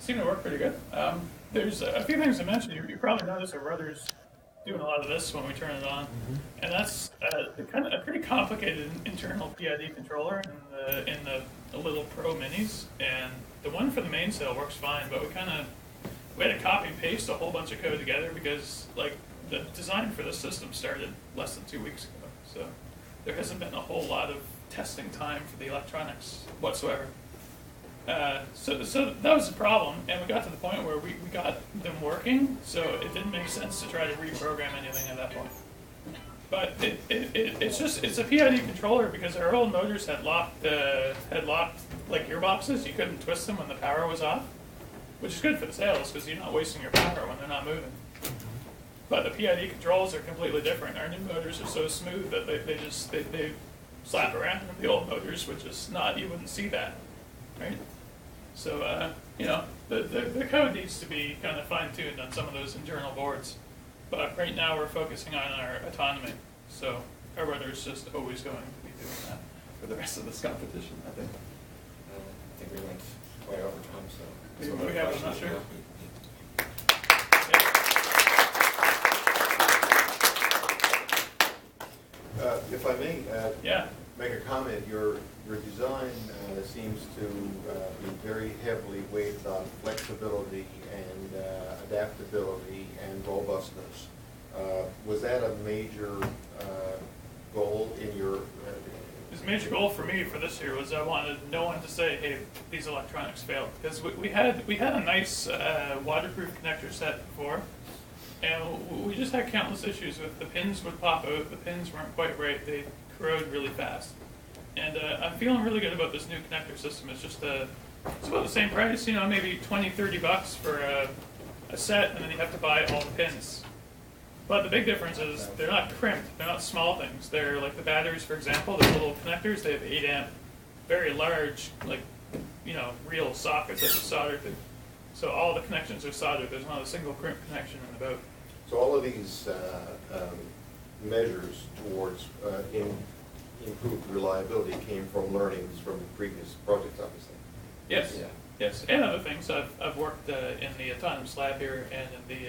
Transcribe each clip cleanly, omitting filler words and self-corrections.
seem to work pretty good. There's a few things to mention. You probably noticed our rudder's doing a lot of this when we turn it on, and that's kind of a pretty complicated internal PID controller in the little Pro Minis. And the one for the mainsail works fine, but we had to copy and paste a whole bunch of code together because like the design for this system started less than 2 weeks ago, so there hasn't been a whole lot of testing time for the electronics whatsoever. So that was the problem, and we got to the point where we got them working, so it didn't make sense to try to reprogram anything at that point. But it's a PID controller because our old motors had locked like gearboxes. You couldn't twist them when the power was off, which is good for the sails because you're not wasting your power when they're not moving. But the PID controls are completely different. Our new motors are so smooth that they slap around in the old motors, which is not, you wouldn't see that, right? So, the code needs to be kind of fine-tuned on some of those internal boards. But right now we're focusing on our autonomy. So our rudder is just always going to be doing that for the rest of this competition, I think. I think we went way over time, so. We have, I'm not sure. If I may, Yeah. make a comment, your design seems to be very heavily weighted on flexibility and adaptability and robustness. Was that a major goal in your? His major goal for me for this year was I wanted no one to say, "Hey, these electronics failed," because we had a nice waterproof connector set before, and we just had countless issues with the pins would pop out, the pins weren't quite right, they corrode really fast. And I'm feeling really good about this new connector system. It's just it's about the same price, maybe $20-30 for a set, and then you have to buy all the pins. But the big difference is they're not crimped, they're not small things. They're like the batteries, for example, the little connectors, they have 8 amp, very large, real sockets that you solder to. So all the connections are soldered, there's not a single crimp connection in the boat. So all of these measures towards improved reliability came from learnings from previous projects, obviously. Yes, Yeah. yes, and other things. I've worked in the autonomous lab here and in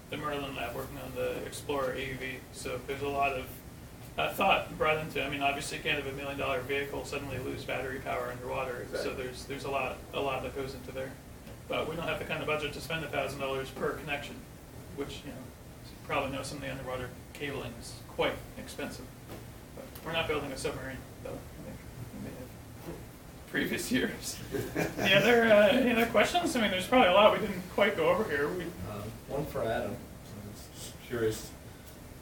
the Merlin lab working on the Explorer AUV. So there's a lot of thought brought into. I mean, obviously, you can't have $1 million vehicle suddenly lose battery power underwater. Exactly. So there's a lot that goes into there. But we don't have the kind of budget to spend $1,000 per connection, which you probably know some of the underwater cabling is quite expensive. But we're not building a submarine, though. I think we may have previous years. Any other questions? I mean, there's probably a lot we didn't quite go over here. One for Adam. I'm just curious.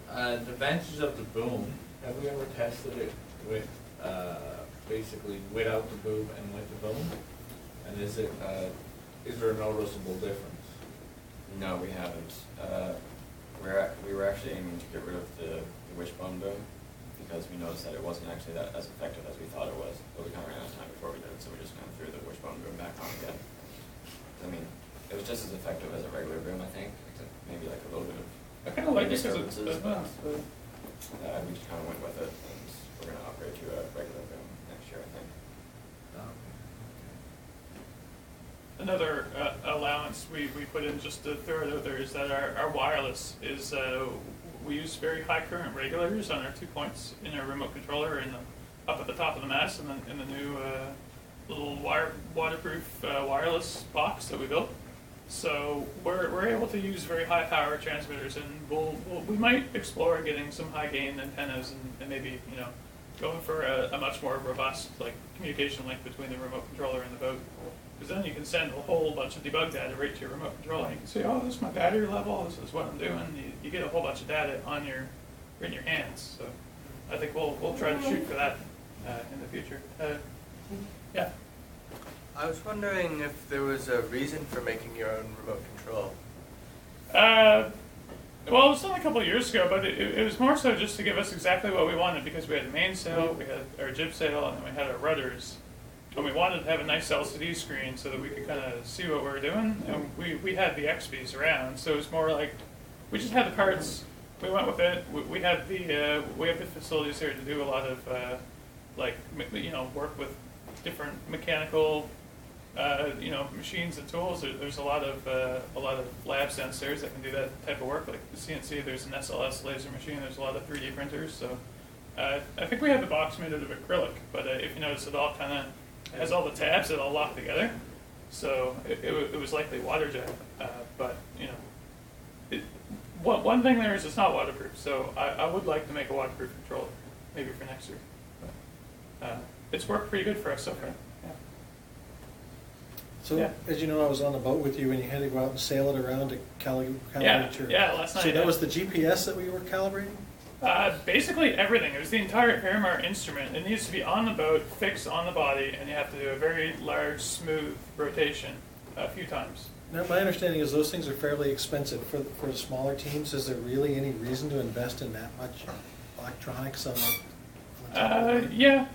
The advantage of the boom. Have we ever tested it with basically without the boom and with the boom? And is there a noticeable difference? No, we haven't. We were actually aiming to get rid of the wishbone boom because we noticed that it wasn't actually that as effective as we thought it was. But we kind of ran out of time before we did it, so we just kind of threw the wishbone boom back on again. I mean, it was just as effective as a regular boom, I think, except maybe like a little bit of. I kind of like it because disturbances, it's we just kind of went with it, and we're going to upgrade to a regular boom next year, I think. another allowance we put in just to throw it out there is that our wireless is, we use very high current regulators on our 2 points in our remote controller and up at the top of the mast and then in the new little waterproof wireless box that we built. So we're able to use very high power transmitters, and we might explore getting some high gain antennas and maybe going for a much more robust communication link between the remote controller and the boat. Because then you can send a whole bunch of debug data right to your remote controller. You can say, oh, this is my battery level, this is what I'm doing. You get a whole bunch of data in your hands. So I think we'll try to shoot for that in the future. Yeah. I was wondering if there was a reason for making your own remote control. Well, it was done a couple of years ago, but it was more so just to give us exactly what we wanted, because we had a mainsail, we had our jib sail, and then we had our rudders. And we wanted to have a nice LCD screen so that we could kind of see what we were doing. And we had the XBs around, so it was more like we just had the parts. We went with it. We have the facilities here to do a lot of work with different mechanical you know, machines and tools. There's a lot of lab sensors that can do that type of work. Like the CNC, there's an SLS laser machine. There's a lot of 3D printers. So I think we had the box made out of acrylic, but if you notice, it all kind of has all the tabs that all lock together. So it was likely water jet, but you know, one thing there is it's not waterproof. So I would like to make a waterproof controller, maybe for next year. But, it's worked pretty good for us so far. Yeah. So, Yeah. as you know, I was on the boat with you and you had to go out and sail it around to calibrate your... Yeah, last night. So that was the GPS that we were calibrating? Basically everything. It was the entire Paramar instrument. It needs to be on the boat, fixed on the body, and you have to do a very large, smooth rotation a few times. Now, my understanding is those things are fairly expensive for the smaller teams. Is there really any reason to invest in that much electronics on Yeah.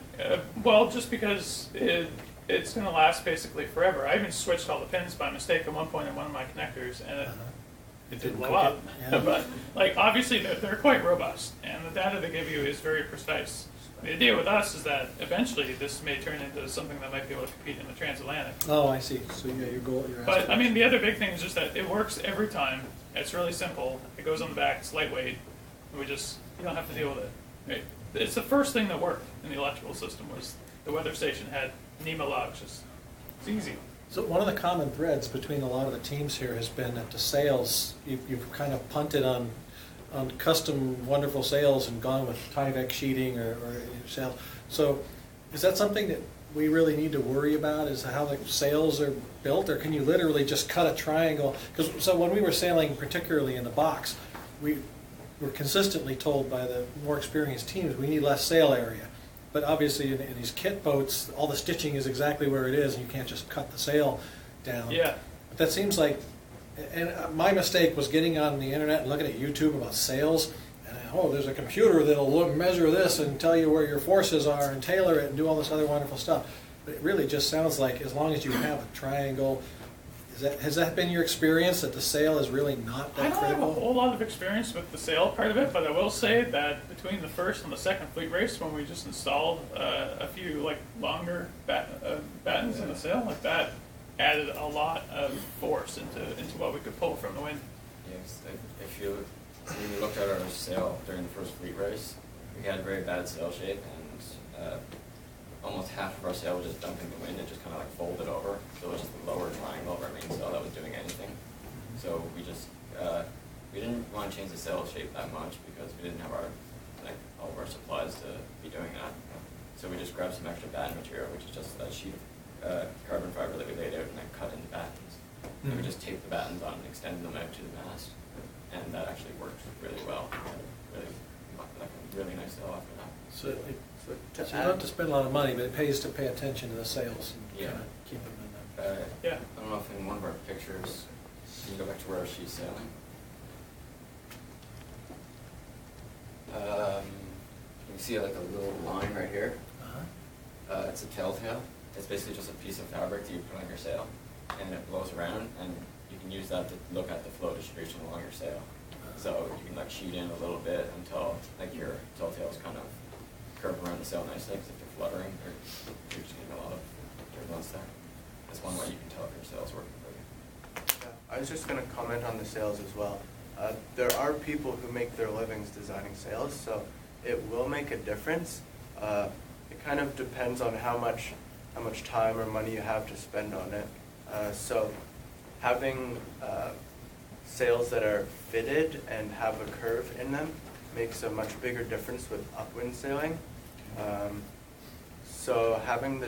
Well, just because it's going to last basically forever. I even switched all the pins by mistake at one point in one of my connectors, and it didn't blow up. Yeah. But like obviously they're quite robust, and the data they give you is very precise. The idea with us is that eventually this may turn into something that might be able to compete in the transatlantic. Oh, I see. So yeah, your goal, your But I mean, the other big thing is just that it works every time. It's really simple. It goes on the back. It's lightweight. You don't have to deal with it. Right? It's the first thing that worked in the electrical system was the weather station had NEMA logs. It's easy. So one of the common threads between a lot of the teams here has been that the sails, you've kind of punted on custom wonderful sails and gone with Tyvek sheeting or sails. So is that something that we really need to worry about, is how the sails are built, or can you literally just cut a triangle? So when we were sailing, particularly in the box, we were consistently told by the more experienced teams we need less sail area. But obviously in these kit boats, all the stitching is exactly where it is, and you can't just cut the sail down. Yeah. But that seems like, and my mistake was getting on the internet and looking at YouTube about sails, and there's a computer that'll measure this and tell you where your forces are and tailor it and do all this other wonderful stuff. But it really just sounds like as long as you have a triangle, has that been your experience, that the sail is really not that I don't critical? have a whole lot of experience with the sail part of it, but I will say that between the first and the second fleet race, when we just installed a few like longer battens in the sail, like that added a lot of force into what we could pull from the wind. Yes, when you looked at our sail during the first fleet race, we had very bad sail shape, and almost half of our sail was just dumping the wind. It just kind of like folded over, so it was just the lower triangle of our main sail that was doing anything. So we didn't want to change the sail shape that much because we didn't have all of our supplies to be doing that. So we just grabbed some extra batten material, which is just a sheet of carbon fiber that we laid out and then cut into battens. And we just taped the battens on and extended them out to the mast, and that actually worked really well. Really nice sail after that. So you don't have to spend a lot of money, but it pays to pay attention to the sails and Yeah. kind of keep them in that. Yeah. I don't know if in one of our pictures, can you go back to where she's sailing? You can see like a little line right here. It's a telltale. It's basically just a piece of fabric that you put on your sail, and it blows around, and you can use that to look at the flow distribution along your sail. So you can like sheet in a little bit until like your telltales kind of curve around the sail nicely, because if you're fluttering, you're just getting a lot of turbulence there. That's one way you can tell if your sail's working for you. Yeah, I was just going to comment on the sails as well. There are people who make their livings designing sails, so it will make a difference. It kind of depends on how much time or money you have to spend on it. So having sails that are fitted and have a curve in them makes a much bigger difference with upwind sailing. So having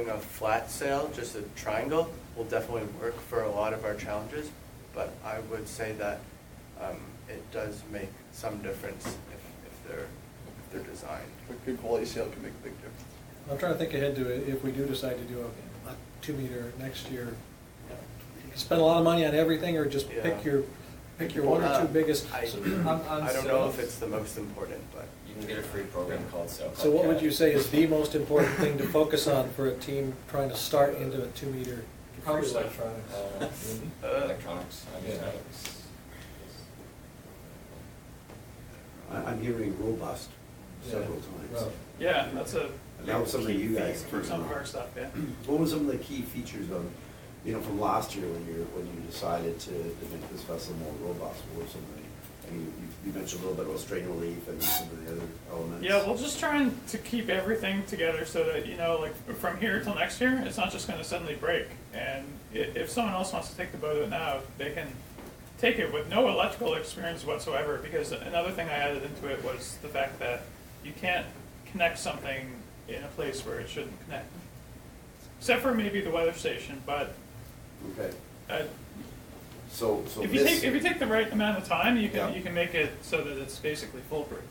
a flat sail, just a triangle, will definitely work for a lot of our challenges, but I would say that it does make some difference if they're designed. A good quality sail can make a big difference. I'm trying to think ahead to it, if we do decide to do a 2-meter next year. You can spend a lot of money on everything, or just pick your one or two biggest. I don't know if it's the most important, but You can get a free program called SailBOT. So what would you say is the most important thing to focus on for a team trying to start into a 2-meter? Probably electronics. Electronics. I'm hearing robust several times. Yeah, that's And that was something you guys for some of our stuff, yeah. What were some of the key features of, from last year when you decided to make this vessel more robust? What were some of the, I mean, you mentioned a little bit about strain relief and some of the other elements. Yeah, we're just trying to keep everything together so that, like from here till next year, it's not just gonna suddenly break. And if someone else wants to take the boat out now, they can take it with no electrical experience whatsoever, because another thing I added into it was the fact that you can't connect something in a place where it shouldn't connect. Except for maybe the weather station, but Okay. uh, So if this, you take the right amount of time, you Yeah. can make it so that it's basically foolproof.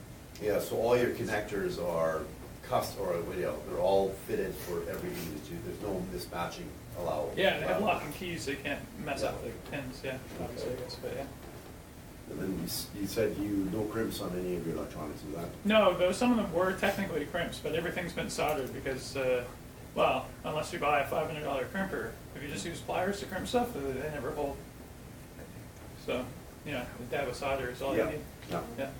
yeah, so all your connectors are they're all fitted for everything that there's no mismatching allowed. Yeah, they have lock and keys, so you can't mess up the pins, yeah, obviously, I Okay. guess, but yeah. And then you said no crimps on any of your electronics, is that? No, though some of them were technically crimps, but everything's been soldered because, well, unless you buy a $500 crimper, if you just use pliers to crimp stuff, they never hold. So, the dab of solder is all you need. Yeah. Yeah.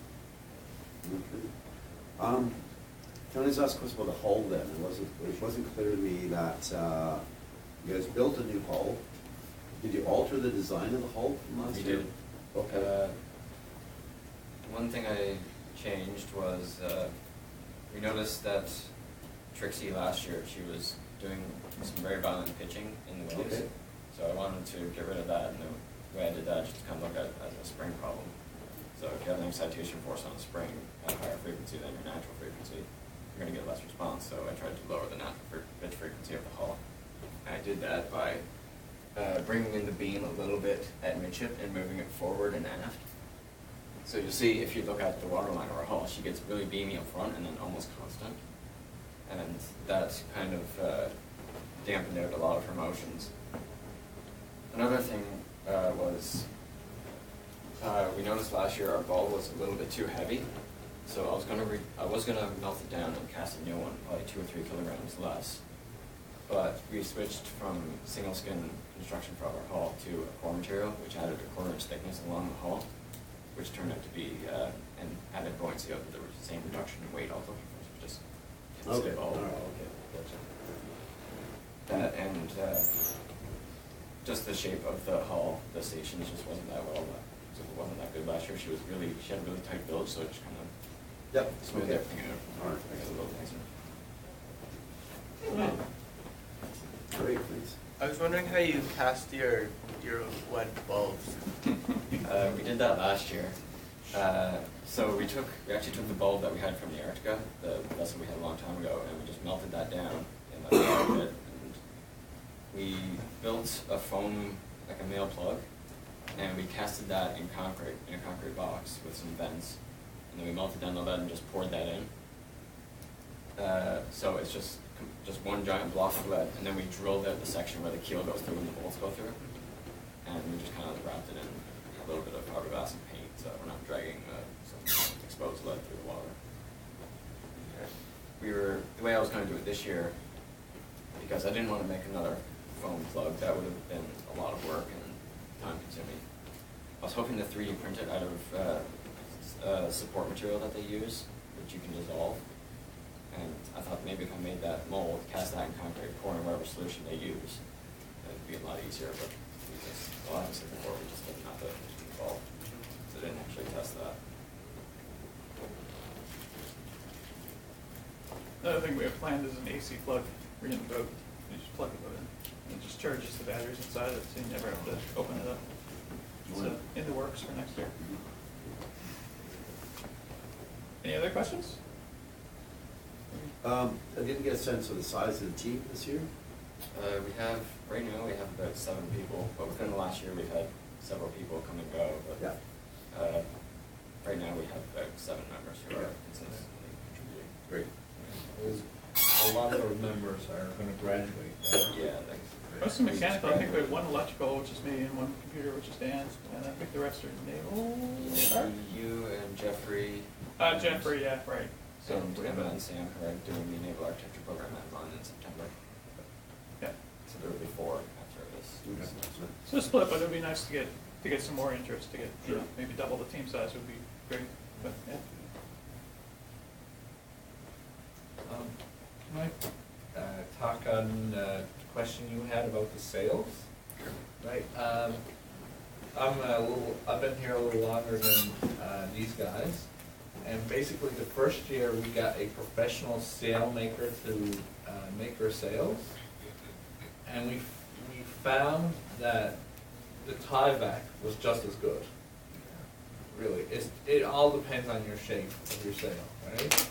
Okay. Can I just ask a question about the hull then? It wasn't clear to me that you guys built a new hull. Did you alter the design of the hull from last We year? did. Okay. One thing I changed was, we noticed that Trixie last year, she was doing some very violent pitching in the waves. Okay. So I wanted to get rid of that, and the way I did that, just to kind of look at it as a spring problem. So if you have an excitation force on a spring at a higher frequency than your natural frequency, you're going to get less response. So I tried to lower the natural pitch frequency of the hull. And I did that by bringing in the beam a little bit at midship and moving it forward and aft. So you'll see if you look at the waterline of our hull, she gets really beamy up front and then almost constant. And that kind of dampened out a lot of her motions. Another thing was we noticed last year our ball was a little bit too heavy, so I was gonna melt it down and cast a new one, probably 2 or 3 kilograms less. But we switched from single skin construction for our hull to a core material, which added a 1/4 inch thickness along the hull, which turned out to be an added buoyancy of there was the same reduction in weight also, which was just Okay. ball. All right. Okay. Gotcha. That and just the shape of the hull, the stations just wasn't that well. So it wasn't that good last year. She had a really tight build, so it just kind of Yep. smoothed Okay. everything out. All right. Make it a little nicer. Great, thanks. I was wondering how you cast your wet bulbs. We did that last year. So we actually took the bulb that we had from the Arctica, the vessel we had a long time ago, and we just melted that down in the bottom of it. And we built a foam, like a male plug, and we casted that in a concrete box with some vents. And then we melted down the lead and just poured that in. So it's just one giant block of lead, and then we drilled out the section where the keel goes through and the bolts go through. And we just kind of wrapped it in a little bit of fiberglass and paint, so we're not dragging some exposed lead through the water. The way I was going to do it this year, because I didn't want to make another foam plug, that would have been a lot of work and time consuming. I was hoping to 3D print it out of support material that they use, which you can dissolve. And I thought maybe if I made that mold, cast that in concrete, pour in whatever solution they use, it'd be a lot easier, but obviously before we just didn't have to involve, so I didn't actually test that. Another thing we have planned is an AC plug for in the boat. You just plug the boat in. And it just charges the batteries inside it, so you never have to open it up. It's in the works for next year. Any other questions? I didn't get a sense of the size of the team this year. Right now we have about 7 people, but within the last year we've had several people come and go. But Yeah. right now we have about 7 members who are consistently contributing. Great. A lot of our members are gonna graduate. Yeah, thanks. Most of mechanical, I think we have 1 electrical, which is me, and 1 computer, which is Dan, and I think the rest are naval. You and Jeffrey. Jeffrey, yeah, right. So And we have Emma a- and Sam who are doing the naval architecture program at MUN in September. Yeah. So there will be 4 after this. Okay. So split, but it would be nice to get some more interest, to get, maybe double the team size would be great, but yeah. Mike, talk on the question you had about the sales, right? I've been here a little longer than these guys, and basically the first year we got a professional sale maker to make our sales, and we found that the tie-back was just as good. Really, it all depends on your shape of your sale, right?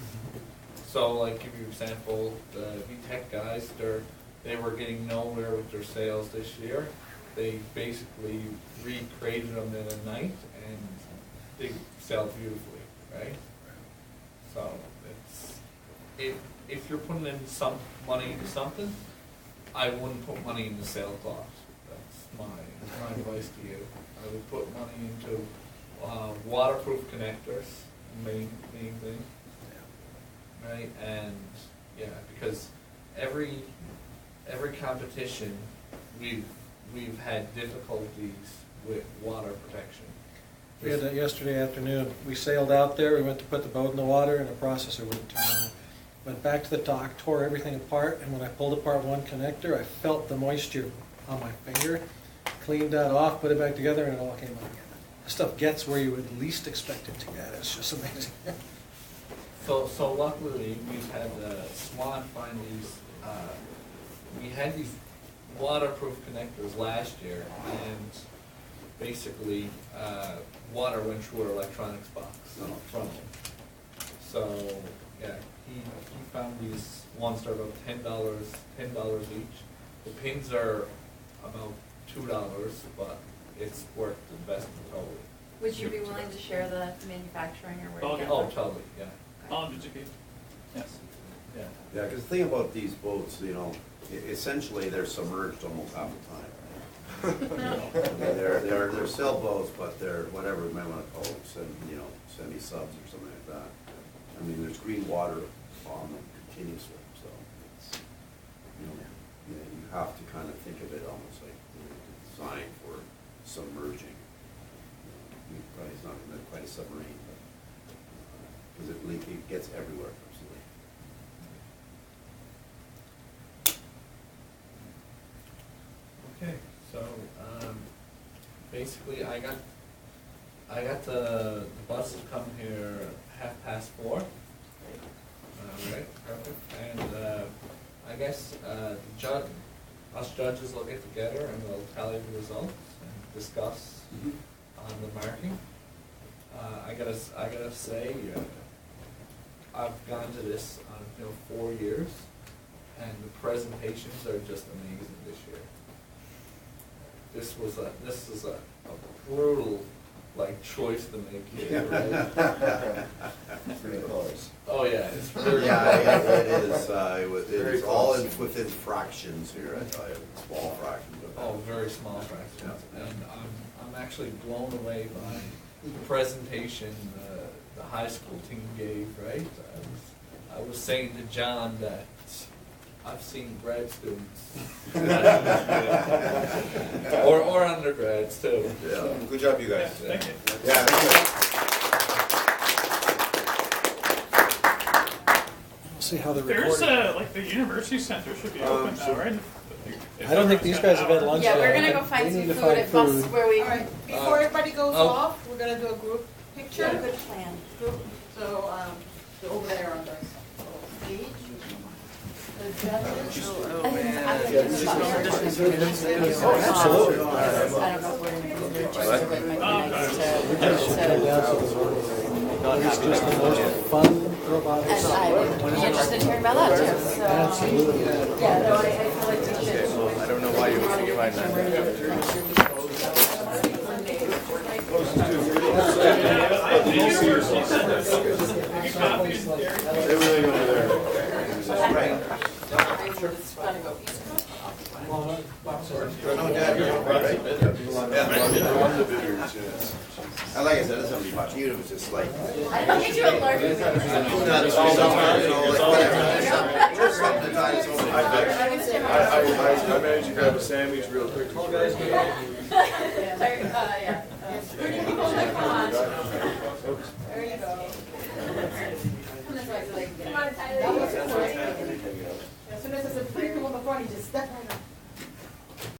So, like, give you an example, the VTech guys, they were getting nowhere with their sales this year. They basically recreated them in a night, and they sell beautifully, right? So, if you're putting in some money into something, I wouldn't put money into sailcloth. That's my advice to you. I would put money into waterproof connectors, main thing, right? And yeah, because every competition we've had difficulties with water protection. We had that yesterday afternoon. We sailed out there, we went to put the boat in the water, and the processor wouldn't turn on. Went back to the dock, tore everything apart, and when I pulled apart one connector, I felt the moisture on my finger, cleaned that off, put it back together, and it all came out again. The stuff gets where you would least expect it to get. It's just amazing. So luckily, we've had Swan find these, we had these waterproof connectors last year, and basically, water went through our electronics box from them. So, yeah, he found these ones that are about $10 each. The pins are about $2, but it's worth the investment totally. Would you be willing to share the manufacturing or where you get Oh, them? totally, yeah. How long did you keep? Yes. Yeah. Yeah, because the thing about these boats, you know, essentially they're submerged almost half the time. You know, I mean, they're sailboats, but they're whatever you might want to call them, semi-subs or something like that. I mean, there's green water on them continuously, so it's, you have to kind of think of it almost like designed for submerging. Probably it's not quite a submarine, but because it gets everywhere, absolutely. Okay, so basically, I got the bus to come here 4:30. Right, perfect. And I guess us judges will get together and we'll tally the results and discuss on the marking. I gotta say, I've gone to this on 4 years, and the presentations are just amazing this year. This is a brutal choice to make here, right? Pretty close. Oh yeah, it's very It is all within fractions here, I tell you, small fractions. very small fractions, and I'm actually blown away by the presentation the high school team gave. Right, I was saying to John that I've seen grad students or undergrads too. Yeah. Good job, you guys. Thank you. Yeah, that's We'll see how the There's recording. the university center should be open now, right? I don't think these guys have had lunch Yeah, yet. we're gonna I go think find we some need to food find at bus food. where we. All right, before everybody goes oh. off, we're gonna do a group picture. Good plan. So, over there on the stage. The judges. Oh, absolutely. I don't know if we're gonna do it, just so it might be nice We just should come down to the road. It's just the most fun robotics. And I would be interested in hearing about that too, so. Absolutely. Yeah, no, I feel like we should. I don't know why you would think it might not. everything over there. And like I said, it doesn't be much, even if it's just like. I don't think you're allergic. Nuts or something, you know, like whatever. Just something to tie us over. I managed to grab a sandwich real quick. Yeah. There you go. Come on, Tyler. soon as I said, pretty cool on the front, he just stepped right up.